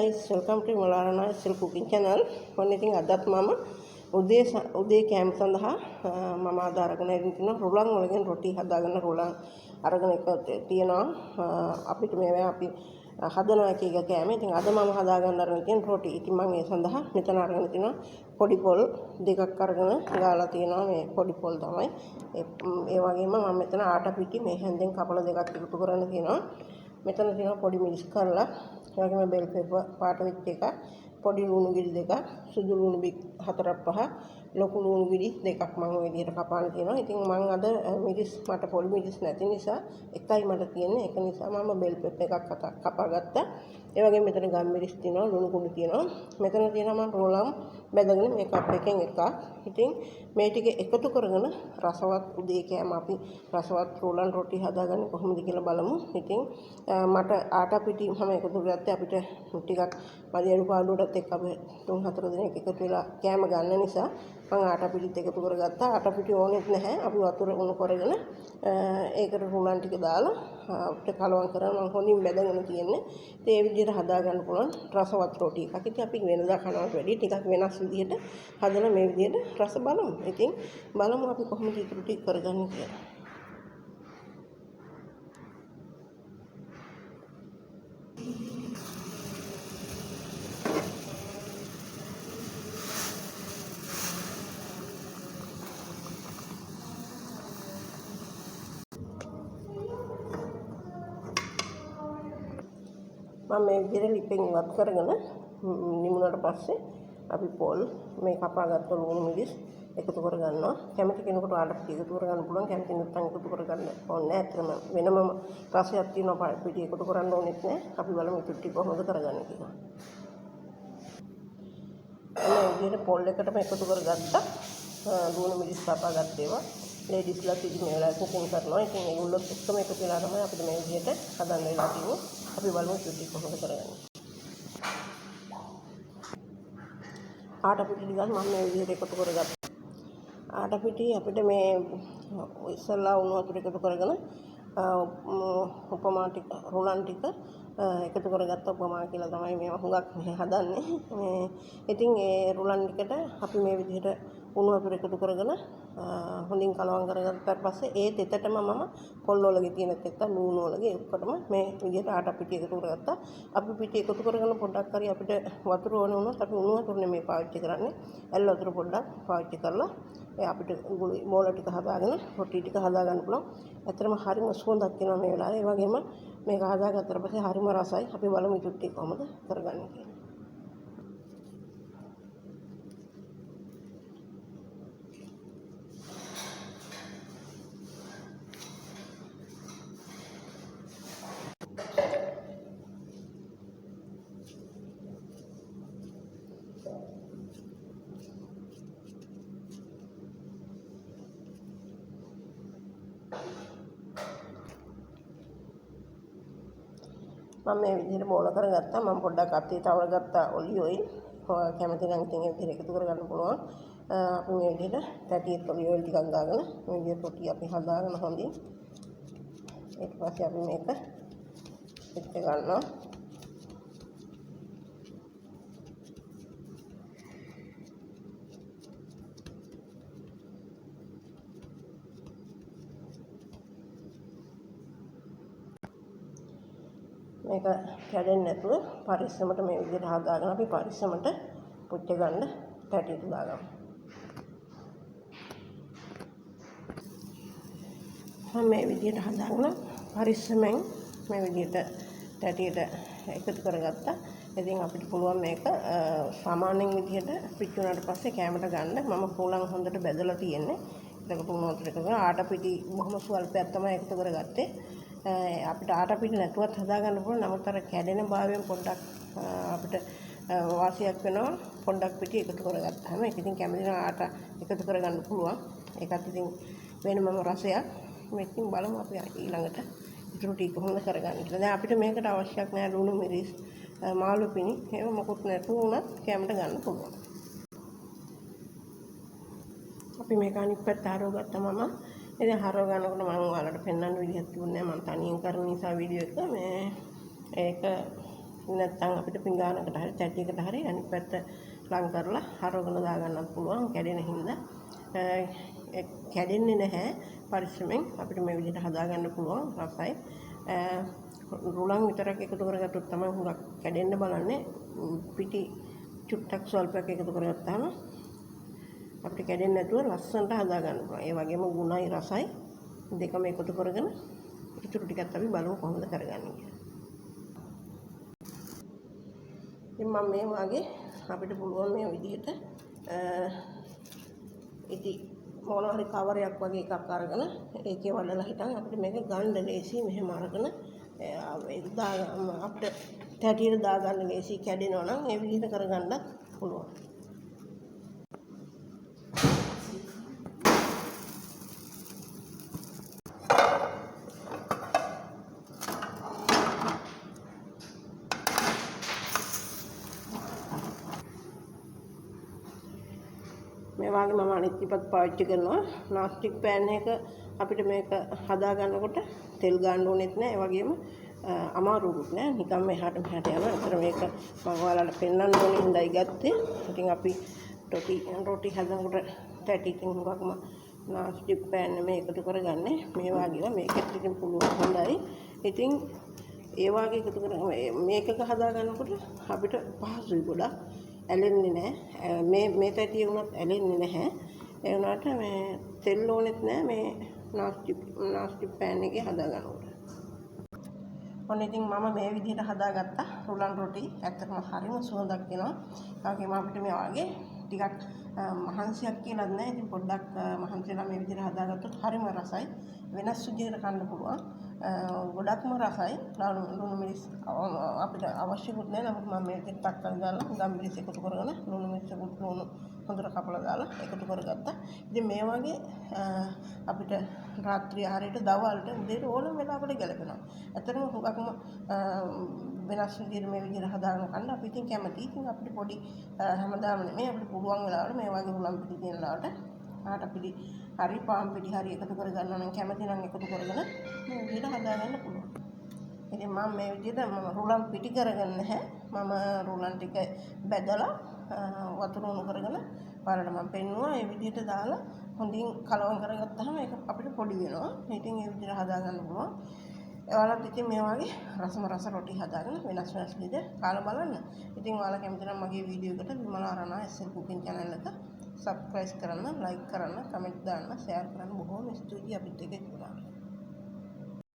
guys, welcome to Rana SL cooking channel. One thing අදත් මම උදේ කෑම සඳහා මම අරගෙන ඉන්න රුලන් වලින් රොටි හදාගන්න රුලන් අරගෙන තියෙනවා. අපිට මේවා අපි හදනවා එක කෑම. ඉතින් අද මම හදාගන්න අරගෙන තියෙන රොටි. ඉතින් මම ඒ සඳහා මෙතන අරගෙන තිනවා පොඩි පොල් දෙකක් අරගෙන ගාලා තියෙනවා. මේ පොඩි පොල් තමයි. ඒ වගේම මම මෙතන ආටා පිටි මේ හැන්දෙන් කපලා දෙකක් එකතු කරන්න තියෙනවා. මෙතන තියෙනවා පොඩි මිරිස් කරලා, ඒ වගේම බෙල් පෙපර් පාට වෙච්ච එක, පොඩි ලුණු ගෙඩි දෙකක්, සුදු ලුණු බික් 4-5, ලොකු ලුණු ගෙඩි දෙකක් මම ඔය විදිහට කපාන තියෙනවා. ඉතින් මම අද මිරිස් මට පොඩි මිරිස් නැති නිසා එකයි මට තියෙන්නේ. ඒක නිසා මම බෙල් පෙපර් එකක් කපා ගත්තා. ඒ වගේම මෙතන ගම් මිරිස් තියෙනවා, ලුණු කුඩු තියෙනවා. මෙතන තියෙනවා මම රෝලම් බෙදගෙන මේ කප් එකෙන් එකක්. ඉතින් මේ ටික එකතු කරගෙන රසවත් උදේ කෑම අපි රසවත් රෝලන් රොටි හදාගන්නේ කොහොමද කියලා බලමු. ඉතින් මට ආටා පිටි මම එකතු කරගත්තේ අපිට ටිකක් මදි අඩු පාඩුවටත් එක්ක අපි 3-4 දිනක් එකතු වෙලා කෑම ගන්න නිසා මම ආටා පිටිත් එකතු කරගත්තා. ආටා පිටි ඕනෙත් නැහැ. අපි වතුර උණු කරගෙන ඒකට රෝලන් ටික දාලා අපිට කලවම් කරලා මම හොඳින් බෙදගෙන තියෙන්නේ. ඒ විදිහට හදා ගන්න පුළුවන් රසවත් රොටි එකක්. ඉතින් අපි වෙනදා කනවට වැඩිය ටිකක් වෙනස් විදිහට හදලා මේ විදිහට රස බලමු. ඉතින් බලමු අපි කොහොමද ඉතුරු ටික කරගන්නේ කියලා. මම මේ විදිහට ලිපෙන් ඉවත් කරගෙන නිමුණට පස්සේ අපි පොල් මේ කපාගත්ත ලුණු මිරිස් එකතු කර ගන්නවා. කැමති කෙනෙකුට ආටා පිටි එකතු කර ගන්න පුළුවන්. කැමති නැත්නම් එකතු කර ගන්න ඕනේ නැහැ. ඇත්තටම වෙනම රසයක් තියෙනවා පිටි එකතු කරන්න ඕනෙත් නැහැ. අපි බලමු පිටි කොහොමද කරගන්නේ කියලා. මේ විදිහට පොල් එකටම එකතු කරගත්තා. ලුණු මිරිස් කපාගත්ත ඒවා ලේඩිස්ලා ඉතින් මේ වෙලාවේ කුකින් කරනවා. ඉතින් ඒගොල්ලෝ එක්කම එකතු වෙලා තමයි අපිට මේ විදිහට හදන්න වෙලා තියෙන්නේ. අපි බලමු පිටි කොහොමද කරගන්නේ. ආටා පිටි ටිකක් මම මේ විදිහට එකතු කරගත්තා. ආටා පිටි අපිට මේ ඉස්සල්ලා උණු වතුර එකතු කරගෙන උපමා ටික රුලන් ටික එකතු කරගත්ත උපමා කියලා තමයි මේවා හුඟක් මේ හදන්නේ. ඉතින් ඒ රුලන් ටිකට අපි මේ විදිහට උණු වතුර එකතු කරගෙන හොඳින් කලවම් කරගත්තාට පස්සේ ඒ තෙතටම මම පොල් වලගේ තියෙන තෙත ලුණු වලගේ ඔක්කොටම මේ විදිහට ආටා පිටි එකතු කරගත්තා. අපි පිටි එකතු කරගෙන පොඩ්ඩක් හරි අපිට වතුර ඕන වුණොත් අපි උණු වතුර නෙමෙයි පාවිච්චි කරන්නේ. ඇල් වතුර පොඩ්ඩක් පාවිච්චි කරලා අපිට මෝල ටික හදාගෙන රොටි ටික හදා ගන්න පුළුවන්. ඇත්තටම හරිම සුවඳක් එනවා මේ වෙලාවේ. ඒ වගේම මේක හදාගත්තට පස්සේ හරිම රසයි. අපි බලමු ඉතුරු ටික කොහොමද කරගන්නේ කියලා. මම මේ විදිහට බෝල කරගත්තා. මම පොඩ්ඩක් අතේ තවල ගත්තා ඔලිව් ඔයිල්. කැමති නම් ඉතින් ඒ විදිහට එකතු කරගන්න පුළුවන්. අපි මේ විදිහට පැටියෙත් ඔලිව් ඔයිල් ටිකක් දාගෙන මේ විදිහට රොටි අපි හදාගෙන හොඳින් ඊට පස්සේ අපි මේක පිට ගන්නවා. මේක කැඩෙන්නේ නැතුව පරිස්සමට මේ විදිහට හදාගෙන අපි පරිස්සමට පුච්ච ගන්න පැටියට දාගමු. මම මේ විදිහට හදාගෙන පරිස්සමෙන් මේ විදිහට පැටියට එකතු කරගත්තා. ඉතින් අපිට පුළුවන් මේක සාමාන්‍යයෙන් විදිහට පිච්චුණාට පස්සේ කැමරට ගන්න. මම පුලන් හොඳට බෙදලා තියෙන්නේ. ඒකට උණු වතුර එකතු කරලා ආටා පිටි බොහොම ස්වල්පයක් තමයි එකතු කරගත්තේ. අපිට ආටා පිටි නැතුවත් හදා ගන්න පුළුවන්. නමුත් අර කැඩෙන භාවයෙන් පොඩ්ඩක් අපිට වාසියක් වෙනවා. පොඩ්ඩක් පිටි එකතු කරගත්තාම ඒක ඉතින් කැමති නම් ආටා එකතු කරගන්න පුළුවන්. ඒකත් ඉතින් වෙනම රසයක්. මේකෙන් බලමු අපි ඊළඟට ඉතුරු ටික කොහොමද කරගන්නේ කියලා. දැන් අපිට මේකට අවශ්‍යයක් නැහැ ලුණු මිරිස් මාළු පිණි ඒව මොකුත් නැතුව උනත් කැමරට ගන්න පුළුවන්. අපි මේක අනිත් පැත්ත හරව ගත්තා මම. ඉතින් හරව ගන්නකොට මම ඔයාලට පෙන්වන්න විදිහක් තිබුණේ නැහැ. මම තනියෙන් කරන නිසා වීඩියෝ එක ඒක නැත්නම් අපිට පිඟානකට හරි තැටියකට හරි අනිත් පැත්ත ලං කරලා හරවගෙන දා ගන්නත් පුළුවන්. කැඩෙන හින්දා කැඩෙන්නේ නැහැ. පරිස්සමෙන් අපිට මේ විදිහට හදා ගන්න පුළුවන්. රසයි. රුලන් විතරක් එකතු කරගත්තොත් තමයි හුඟක් කැඩෙන්න බලන්නේ. පිටි චුට්ටක් ස්වල්පයක් එකතු කරගත්තාම අපිට කැඩෙන්නේ නැතුව ලස්සනට හදා ගන්න පුළුවන්. ඒ වගේම ගුණයි රසයි දෙකම එකතු කරගෙන ඉතුරු ටිකත් අපි බලමු කොහොමද කරගන්නේ කියලා. ඉතින් මම මේ වගේ අපිට පුළුවන් මේ විදිහට ඉතින් මොනවා හරි කවරයක් වගේ එකක් අරගෙන ඒකේ වඩලා හිටන් අපිට මේක ගන්න ලේසි. මෙහෙම අරගෙන අපිට තැටියට දාගන්න ලේසි. කැඩෙනවා නම් ඒ විදිහට කරගන්නත් පුළුවන්. මේ වගේ මම අනිත් ටිකත් පාවිච්චි කරනවා. නාස්ටික් පෑන් එක අපිට මේක හදා ගන්නකොට තෙල් ගන්න ඕනෙත් නෑ. ඒ වගේම අමාරුකුත් නෑ. නිකම්ම එහාට මෙහාට යනවා. ඒතර මේක මම ඔයාලට පෙන්වන්න ඕනේ හින්දායි ගත්තේ. ඉතින් අපි රොටි හදනකොට තැටිකින් හුඟක්ම නාස්ටික් පෑන් මේ එකතු කරගන්නේ. මේ වගේම මේකෙත් ඉතින් පුළුවන් හොඳයි. ඉතින් ඒ වගේ එකතු කර මේකක හදා ගන්නකොට අපිට පහසුයි ගොඩක්. ඇලෙන්නේ නැහැ. මේ තැටිය වුණත් ඇලෙන්නේ නැහැ. ඒ වුණාට මේ තෙල් ඕනෙත් නැහැ මේ නාස්ටික් පෑන් එකේ හදා ගන්නකොට. ඔන්න ඉතින් මම මේ විදිහට හදාගත්තා රුලන් රොටි. ඇත්තටම හරිම සුවඳක් එනවා. ඒ වගේම අපිට මේ වගේ ටිකක් මහන්සියක් කියලාත් නැහැ. ඉතින් පොඩ්ඩක් මහන්සියලා මේ විදිහට හදාගත්තොත් හරිම රසයි. වෙනස් විදිහකට කන්න පුළුවන්. ගොඩක්ම රසයි. ලුණු මිරිස් අපිට අවශ්‍යකුත් නැහැ. නමුත් මම මේකෙත් තක්කල් දාලා ගම් මිරිස් එකතු කරගෙන ලුණු මිරිස් ලුණු හොඳට කපලා දාලා එකතු කරගත්තා. ඉතින් මේ වගේ අපිට රාත්‍රී ආහාරයට දවල්ට උදේට ඕනම වෙලාවකට ගැලපෙනවා. ඇත්තටම හුඟක්ම වෙනස් විදිහට මේ විදිහට හදාගෙන කන්න අපි ඉතින් කැමතියි. ඉතින් අපිට පොඩි හැමදාම නෙමෙයි අපිට පුළුවන් වෙලාවට මේ වගේ උලම් පිටි තියෙන වෙලාවට ආට පිටි හරි පාන් පිටි හරි එකතු කරගන්නවා නම් කැමති නම් එකතු කරගෙන මේ විදිහට හදාගන්න පුළුවන්. ඉතින් මම මේ විදිහට රුලම් පිටි කරගන්නේ නැහැ. මම රුලන් ටික බෙදලා වතුර උණු කරගෙන පාරට මම පෙන්නුවා. ඒ විදිහට දාලා හොඳින් කලවම් කරගත්තාම ඒක අපිට පොඩි වෙනවා. ඉතින් ඒ විදිහට හදාගන්න පුළුවන්. ඔයාලත් ඉතින් මේ වගේ රස රොටි හදාගෙන වෙනස් විදිහට කාලා බලන්න. ඉතින් ඔයාලා කැමති නම් මගේ වීඩියෝ එකට Vimala Rana SL cooking channel එක subscribe කරන්න, like කරන්න, comment දාන්න, share කරන්න බොහොම ස්තුතියි අපිත් එක්ක ඉන්න.